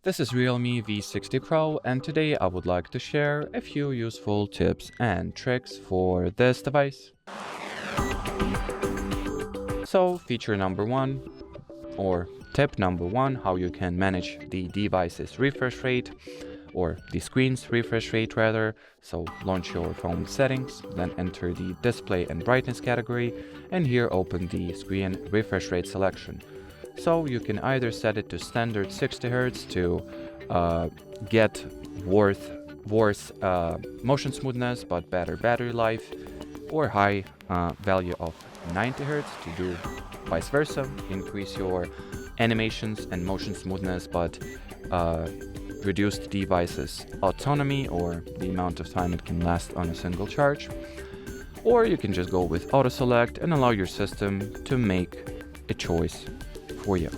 This is REALME V60 Pro, and today I would like to share a few useful tips and tricks for this device. So, feature number one, or tip number one, how you can manage the device's refresh rate, or the screen's refresh rate rather. So launch your phone settings, then enter the display and brightness category, and here open the screen refresh rate selection. So you can either set it to standard 60 Hz to get worse motion smoothness but better battery life, or high value of 90 Hz to do vice versa, increase your animations and motion smoothness but reduce the device's autonomy or the amount of time it can last on a single charge. Or you can just go with auto select and allow your system to make a choice for you.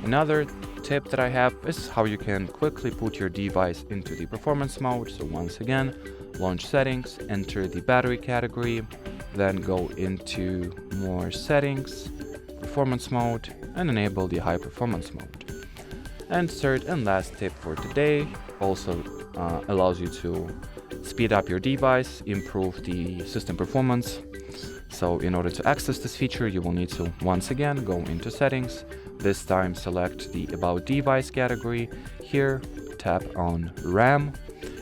Another tip that I have is how you can quickly put your device into the performance mode. So once again, launch settings, enter the battery category, then go into more settings, performance mode, and enable the high performance mode. And third and last tip for today also allows you to speed up your device, improve the system performance. So in order to access this feature, you will need to once again go into settings, this time select the About Device category, here tap on RAM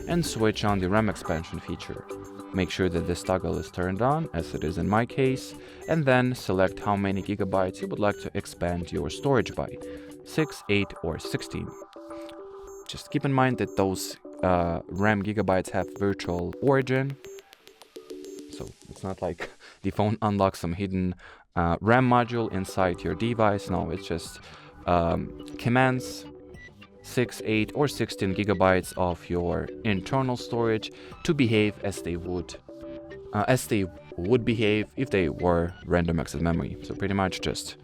and switch on the RAM expansion feature. Make sure that this toggle is turned on, as it is in my case, and then select how many gigabytes you would like to expand your storage by, 6, 8 or 16. Just keep in mind that those RAM gigabytes have virtual origin, so it's not like the phone unlocks some hidden RAM module inside your device. No, it's just commands 6, 8 or 16 gigabytes of your internal storage to behave as they would behave if they were random access memory. So pretty much just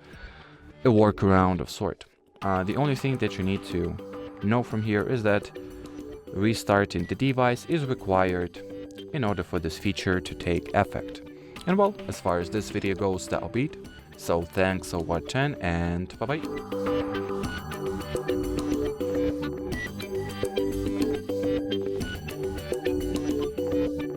a workaround of sort. The only thing that you need to know from here is that restarting the device is required in order for this feature to take effect. And well, as far as this video goes, that'll be it. So thanks for watching and bye bye.